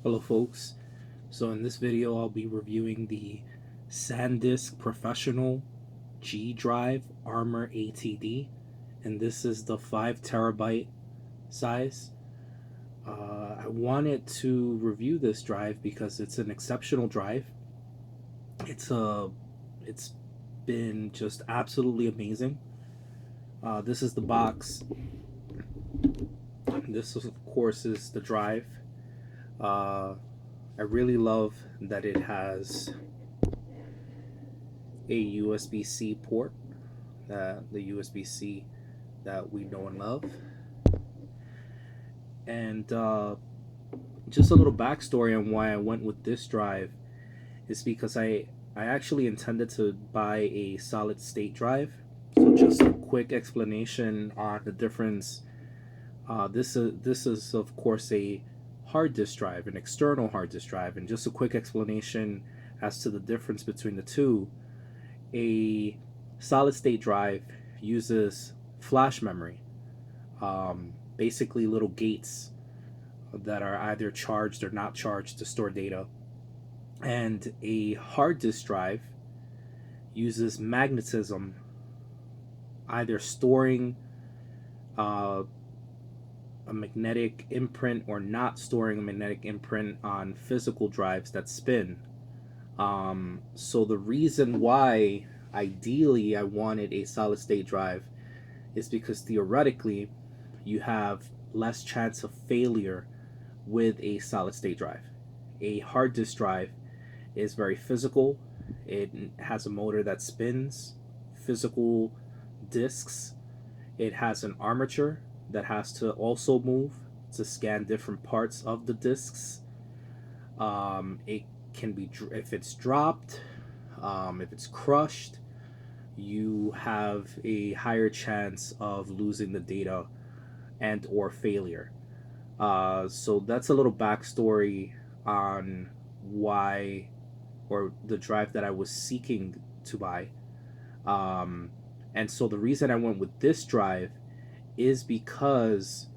Hello folks, so in this video I'll be reviewing the SanDisk Professional G-Drive ArmorATD, and this is the 5 TB size. I wanted to review this drive because it's an exceptional drive. It's been just absolutely amazing. This is the box. This of course is the drive. I really love that it has a USB-C port, the USB-C that we know and love. And just a little backstory on why I went with this drive is because I actually intended to buy a solid state drive. So just a quick explanation on the difference. This is of course a hard disk drive, an external hard disk drive, and just a quick explanation as to the difference between the two. A solid state drive uses flash memory, basically little gates that are either charged or not charged to store data. And a hard disk drive uses magnetism, either storing a magnetic imprint or not storing a magnetic imprint on physical drives that spin. So the reason why ideally I wanted a solid state drive is because theoretically you have less chance of failure with a solid state drive. A hard disk drive is very physical. It has a motor that spins, physical disks. It has an armature that has to also move to scan different parts of the disks. It can be, if it's dropped, if it's crushed, you have a higher chance of losing the data and or failure. So that's a little backstory on why, or the drive that I was seeking to buy. And so the reason I went with this drive is because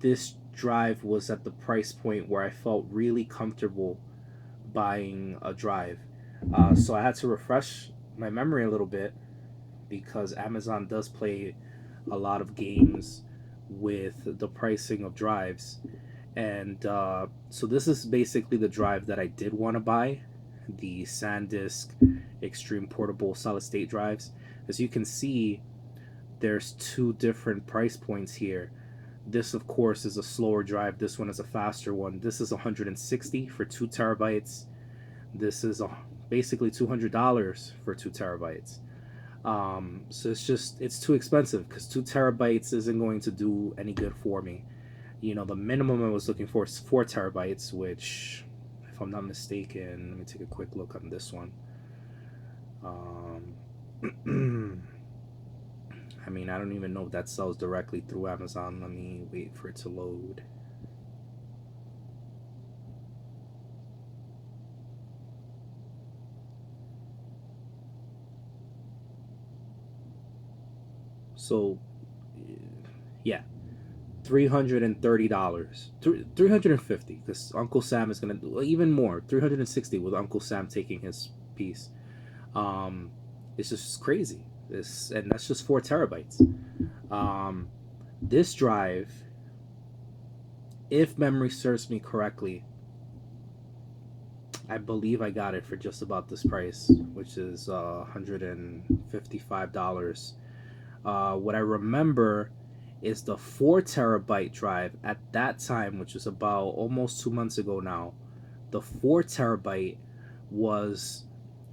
this drive was at the price point where I felt really comfortable buying a drive. So I had to refresh my memory a little bit because Amazon does play a lot of games with the pricing of drives. And so this is basically the drive that I did want to buy, the SanDisk Extreme Portable Solid State drives. As you can see, there's two different price points here. This of course is a slower drive, this one is a faster one. This is 160 for 2 terabytes. This is basically $200 for 2 terabytes. So it's too expensive because 2 terabytes isn't going to do any good for me. You know, the minimum I was looking for is 4 terabytes, which, if I'm not mistaken, let me take a quick look on this one. I mean, I don't even know if that sells directly through Amazon. Let me wait for it to load. So, yeah, $330, $350, because Uncle Sam is gonna do even more, 360 with Uncle Sam taking his piece. It's just crazy. And that's just 4 terabytes. This drive, if memory serves me correctly, I believe I got it for just about this price, which is $155. What I remember is the 4 terabyte drive at that time, which was about almost 2 months ago now. The 4 terabyte was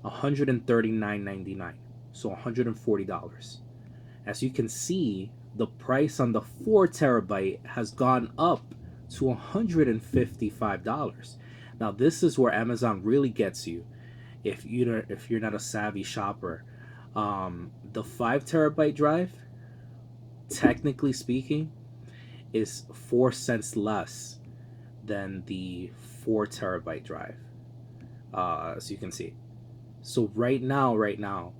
$139.99, so $140. As you can see, the price on the 4 terabyte has gone up to $155. Now this is where Amazon really gets you if you're not a savvy shopper. The 5 terabyte drive, technically speaking, is 4 cents less than the 4 terabyte drive, as you can see. So right now,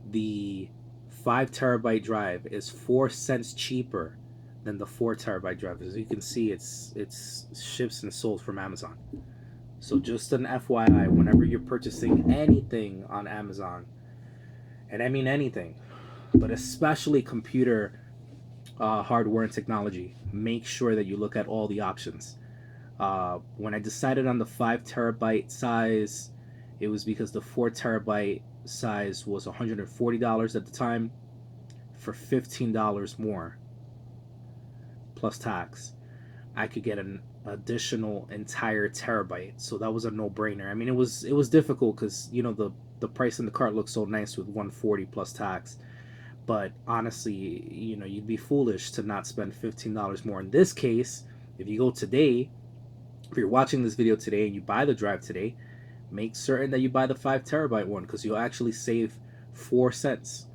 the 5 terabyte drive is 4 cents cheaper than the 4 terabyte drive. As you can see, it's ships and sold from Amazon. So just an FYI, whenever you're purchasing anything on Amazon, and I mean anything, but especially computer hardware and technology, make sure that you look at all the options. When I decided on the 5 terabyte size, it was because the 4 terabyte size was $140 at the time. For $15 more plus tax, I could get an additional entire terabyte. So that was a no-brainer. I mean, it was difficult because the price in the cart looked so nice with 140 plus tax. But honestly, you'd be foolish to not spend $15 more. In this case, if you go today, if you're watching this video today and you buy the drive today, make certain that you buy the 5 terabyte one because you'll actually save 4 cents.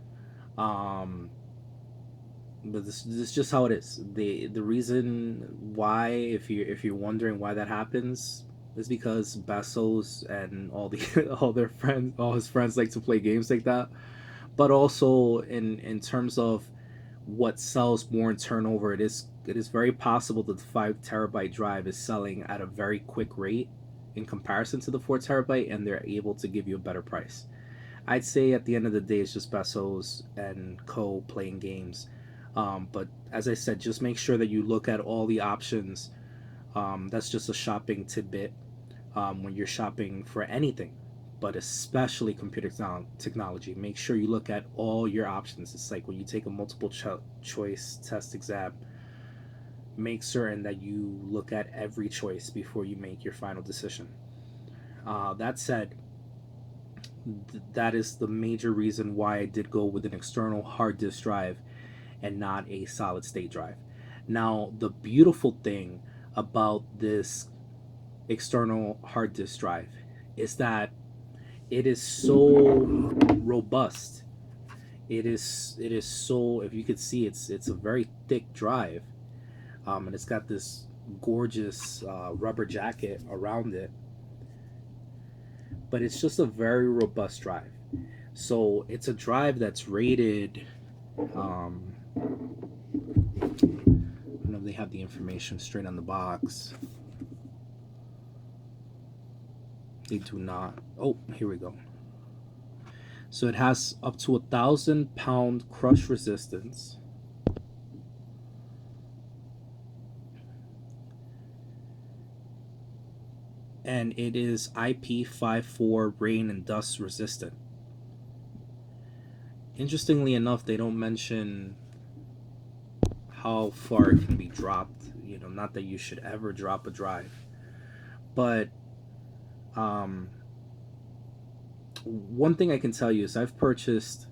But this is just how it is. The reason why, if you're wondering why that happens, is because Bezos and all the all his friends like to play games like that. But also in terms of what sells more in turnover, it is very possible that the 5 terabyte drive is selling at a very quick rate in comparison to the 4 terabyte, and they're able to give you a better price. I'd say at the end of the day, it's just Bezos and co playing games. But as I said, just make sure that you look at all the options. That's just a shopping tidbit when you're shopping for anything, but especially computer technology. Make sure you look at all your options. It's like when you take a multiple choice test exam, make certain that you look at every choice before you make your final decision. That said, that is the major reason why I did go with an external hard disk drive and not a solid state drive. Now, the beautiful thing about this external hard disk drive is that it is so robust. It is so, if you could see, it's a very thick drive, and it's got this gorgeous rubber jacket around it. But it's just a very robust drive. So it's a drive that's rated. I don't know if they have the information straight on the box. They do not. Oh, here we go. So it has up to 1,000-pound crush resistance. And it is IP54 rain and dust resistant. Interestingly enough, they don't mention how far it can be dropped. Not that you should ever drop a drive, but one thing I can tell you is I've purchased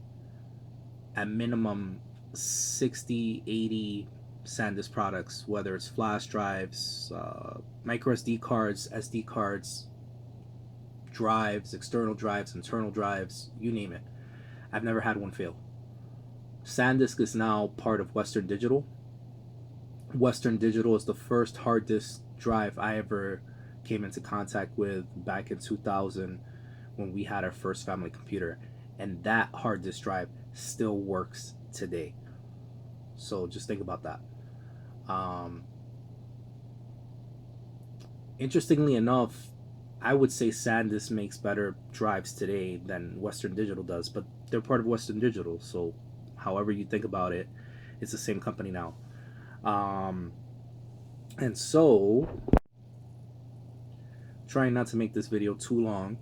at minimum 60, 80 SanDisk products, whether it's flash drives, micro SD cards, SD cards, drives, external drives, internal drives, you name it. I've never had one fail. SanDisk is now part of Western Digital. Western Digital is the first hard disk drive I ever came into contact with back in 2000 when we had our first family computer, and that hard disk drive still works today. So just think about that. Interestingly enough, I would say SanDisk makes better drives today than Western Digital does, but they're part of Western Digital, so however you think about it, it's the same company now. And so, trying not to make this video too long.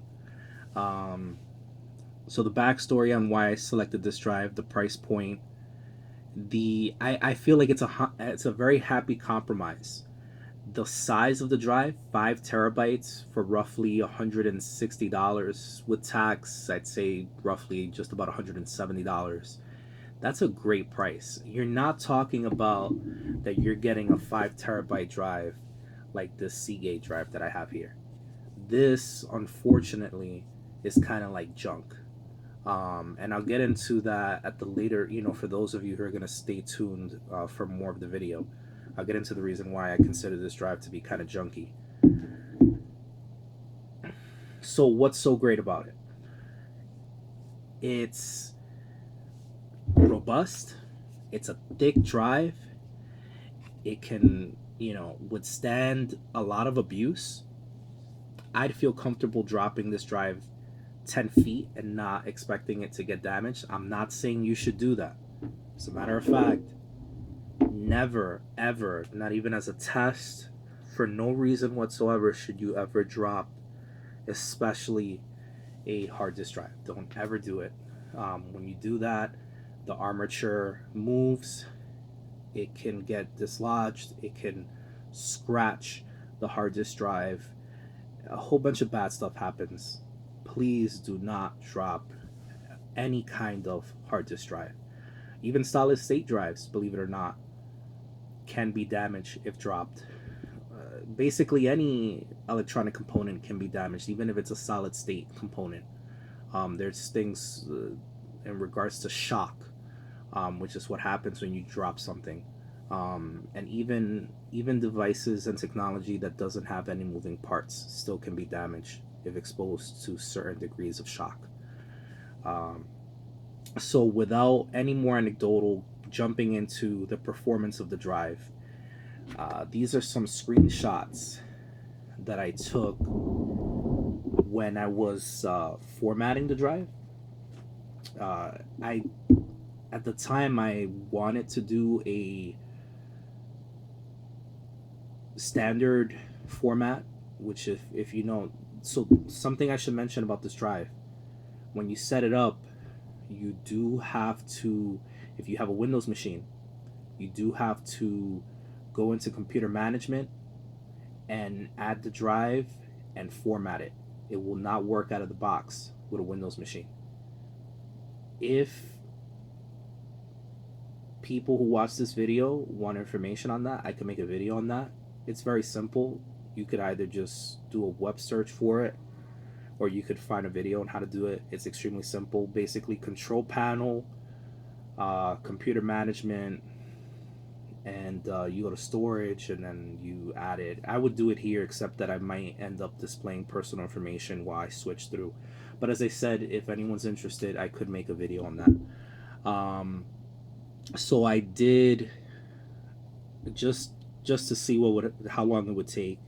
So the backstory on why I selected this drive, the price point, I feel like it's a very happy compromise. The size of the drive, 5 terabytes for roughly $160 with tax. I'd say roughly just about $170. That's a great price. You're not talking about that you're getting a 5 terabyte drive like this Seagate drive that I have here. This, unfortunately, is kind of like junk. And I'll get into that at the later, for those of you who are going to stay tuned for more of the video. I'll get into the reason why I consider this drive to be kind of junky. So what's so great about it? It's robust. It's a thick drive. it can, you know, withstand a lot of abuse. I'd feel comfortable dropping this drive 10 feet and not expecting it to get damaged. I'm not saying you should do that. As a matter of fact, never, ever, not even as a test, for no reason whatsoever, should you ever drop, especially a hard disk drive. Don't ever do it. When you do that, the armature moves, it can get dislodged, it can scratch the hard disk drive. A whole bunch of bad stuff happens. Please do not drop any kind of hard disk drive. Even solid state drives, believe it or not, can be damaged if dropped. Basically, any electronic component can be damaged, even if it's a solid state component. There's things in regards to shock, which is what happens when you drop something. And even devices and technology that doesn't have any moving parts still can be damaged if exposed to certain degrees of shock. So without any more anecdotal jumping into the performance of the drive, these are some screenshots that I took when I was formatting the drive. I At the time I wanted to do a standard format, which if you know, so something I should mention about this drive, when you set it up, you do have to, if you have a Windows machine, you do have to go into computer management and add the drive and format it. It will not work out of the box with a Windows machine. If people who watch this video want information on that, I can make a video on that. It's very simple. You could either just do a web search for it, or you could find a video on how to do it. It's extremely simple. Basically, control panel, computer management, and you go to storage, and then you add it. I would do it here, except that I might end up displaying personal information while I switch through. But as I said, if anyone's interested, I could make a video on that. So I did, just to see how long it would take,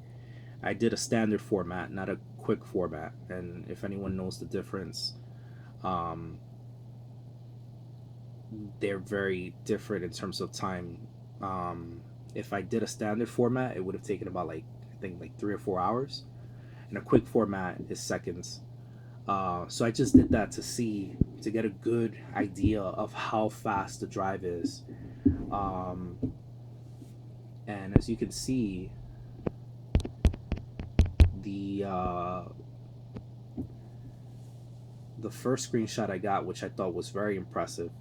I did a standard format, not a quick format. And if anyone knows the difference, they're very different in terms of time. If I did a standard format, it would have taken about, like, I think like 3 or 4 hours, and a quick format is seconds. So I just did that to get a good idea of how fast the drive is. And as you can see, the first screenshot I got, which I thought was very impressive,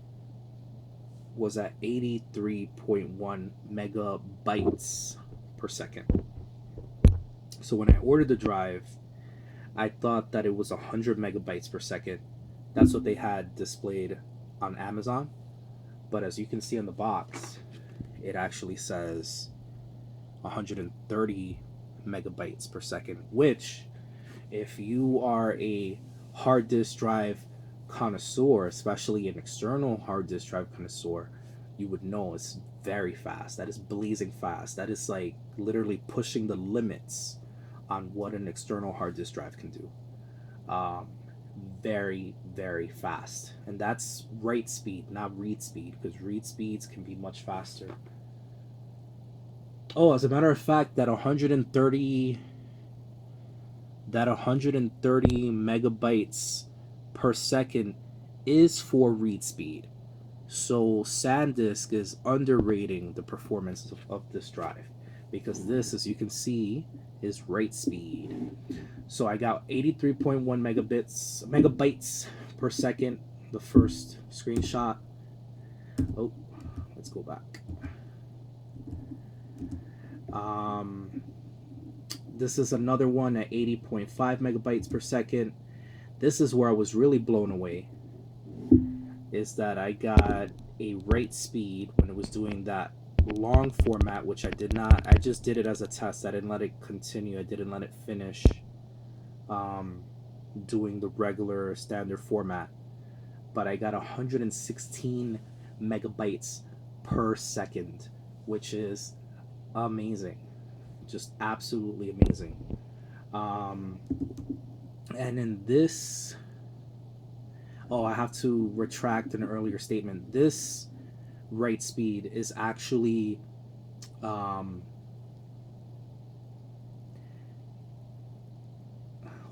was at 83.1 megabytes per second. So when I ordered the drive, I thought that it was 100 megabytes per second. That's what they had displayed on Amazon. But as you can see on the box, it actually says 130 megabytes per second, which, if you are a hard disk drive connoisseur, especially an external hard disk drive connoisseur, you would know it's very fast. That is blazing fast. That is like literally pushing the limits on what an external hard disk drive can do. Very, very fast. And that's write speed, not read speed, because read speeds can be much faster. Oh, as a matter of fact, that 130 megabytes per second is for read speed. So SanDisk is underrating the performance of this drive, because this, as you can see, is write speed. So I got 83.1 megabytes per second, the first screenshot. Oh, let's go back. This is another one at 80.5 megabytes per second. This is where I was really blown away, is that I got a write speed when it was doing that long format, which I did not. I just did it as a test. I didn't let it continue. I didn't let it finish doing the regular standard format. But I got 116 megabytes per second, which is amazing, just absolutely amazing. Um, and in this, oh, I have to retract an earlier statement. This write speed is actually, um,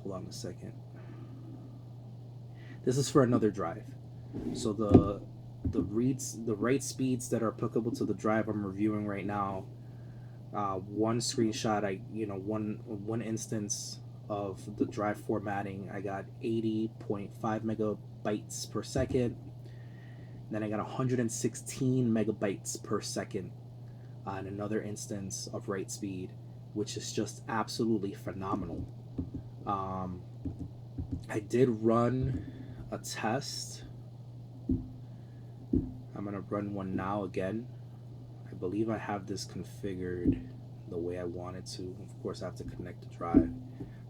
hold on a second. This is for another drive. So the write speeds that are applicable to the drive I'm reviewing right now. One screenshot, one instance of the drive formatting, I got 80.5 megabytes per second. Then I got 116 megabytes per second on another instance of write speed, which is just absolutely phenomenal. Um, I did run a test. I'm gonna run one now again. I believe I have this configured the way I want it to. Of course, I have to connect the drive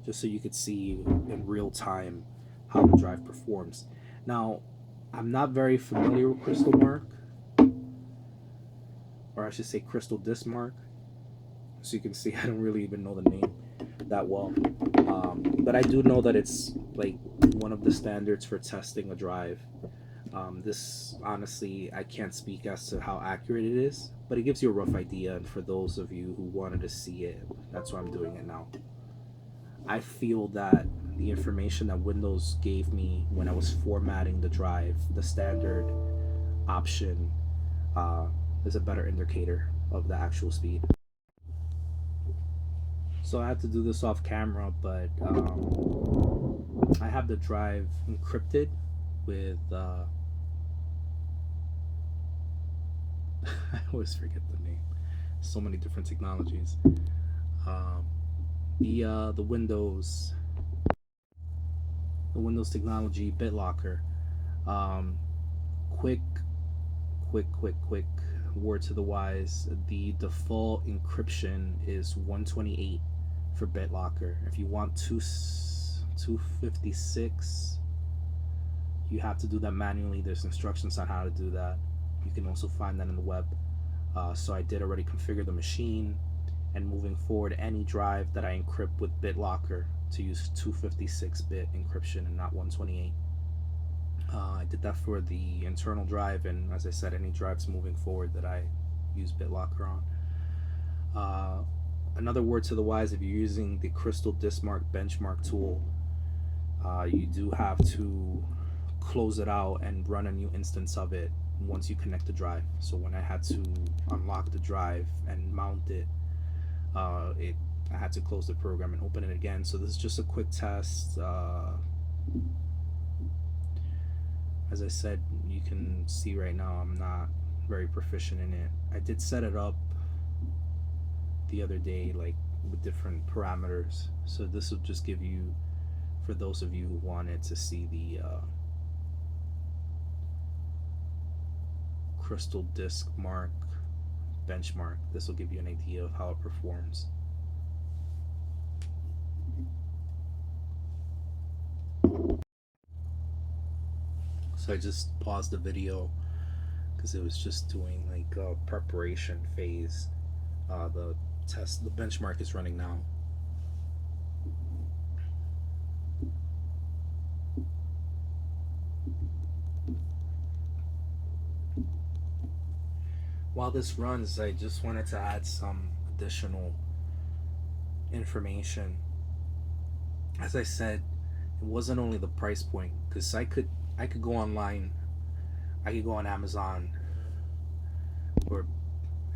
just so you could see in real time how the drive performs. Now, I'm not very familiar with Crystal Mark, or I should say Crystal Disk Mark. So you can see I don't really even know the name that well. But I do know that it's like one of the standards for testing a drive. This, honestly, I can't speak as to how accurate it is, but it gives you a rough idea. And for those of you who wanted to see it, that's why I'm doing it now. I feel that the information that Windows gave me when I was formatting the drive, the standard option, uh, is a better indicator of the actual speed. So I had to do this off camera, but I have the drive encrypted with I always forget the name. So many different technologies. Um, the Windows technology BitLocker. Um, quick, quick word to the wise. The default encryption is 128 for BitLocker. If you want 256, you have to do that manually. There's instructions on how to do that. You can also find that in the web. So I did already configure the machine, and moving forward, any drive that I encrypt with BitLocker to use 256-bit encryption and not 128. I did that for the internal drive, and as I said, any drives moving forward that I use BitLocker on. Another word to the wise: if you're using the Crystal Disk Mark benchmark tool, you do have to close it out and run a new instance of it once you connect the drive. So when I had to unlock the drive and mount it, I had to close the program and open it again. So this is just a quick test. As I said, you can see right now I'm not very proficient in it. I did set it up the other day, like with different parameters. So this will just give you, for those of you who wanted to see the Crystal Disk Mark benchmark, this will give you an idea of how it performs. So I just paused the video because it was just doing like a preparation phase. The benchmark is running now. While this runs, I just wanted to add some additional information. As I said, it wasn't only the price point, because I could go online, I could go on Amazon or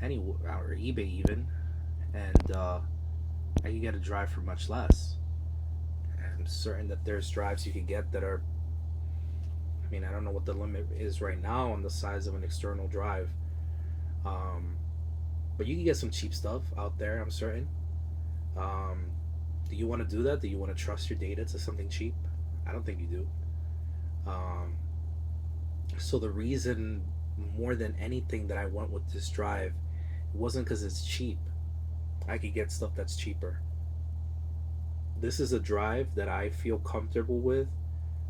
or eBay even, and I could get a drive for much less. I'm certain that there's drives you could get that are, I mean, I don't know what the limit is right now on the size of an external drive, um, but you can get some cheap stuff out there, I'm certain. Um, do you want to do that? Do you want to trust your data to something cheap? I don't think you do. Um, so the reason, more than anything, that I went with this drive, it wasn't because it's cheap. I could get stuff that's cheaper. This is a drive that I feel comfortable with,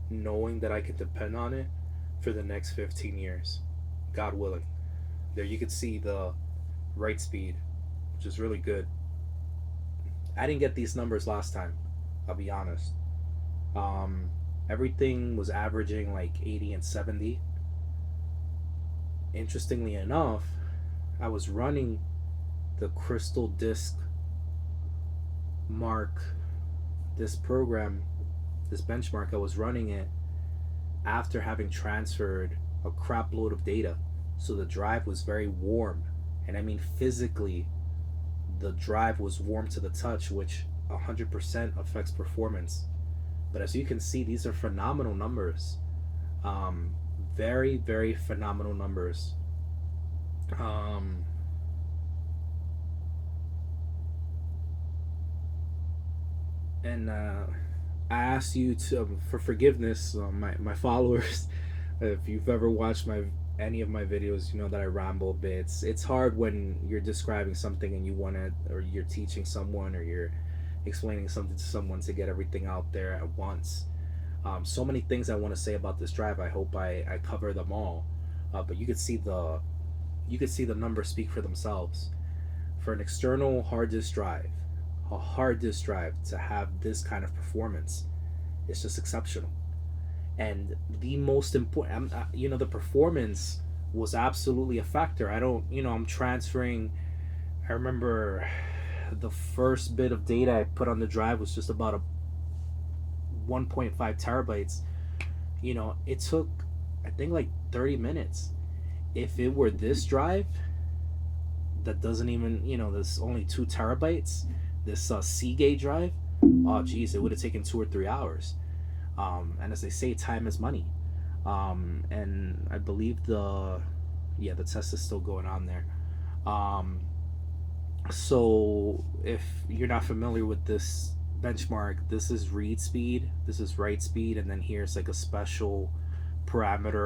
knowing that I can depend on it for the next 15 years, God willing. There you can see the write speed which is really good. I didn't get these numbers last time, I'll be honest. Um, Everything was averaging like 80 and 70. Interestingly enough, I was running the Crystal Disk Mark, this program, this benchmark. I was running it after having transferred a crap load of data. So the drive was very warm. And I mean, physically, the drive was warm to the touch, which 100% affects performance. But as you can see, these are phenomenal numbers. Um, Very, very phenomenal numbers. Um, and I asked you to for forgiveness, my followers. If you've ever watched my any of my videos, you know that I ramble a bit. It's hard when you're describing something and you want to, or you're teaching someone, or you're explaining something to someone to get everything out there at once. So many things I want to say about this drive. I hope I cover them all. But you could see the numbers speak for themselves. For an external hard disk drive, a hard disk drive to have this kind of performance, it's just exceptional. And the most important, the performance was absolutely a factor. I don't, I'm transferring. I remember the first bit of data I put on the drive was just about a 1.5 terabytes. It took, I think, like 30 minutes. If it were this drive that doesn't even, there's only 2 terabytes, this Seagate drive, oh geez, it would have taken 2 or 3 hours. And as they say, time is money. And I believe the test is still going on there. Um, so if you're not familiar with this benchmark, this is read speed, this is write speed, and then here's like a special parameter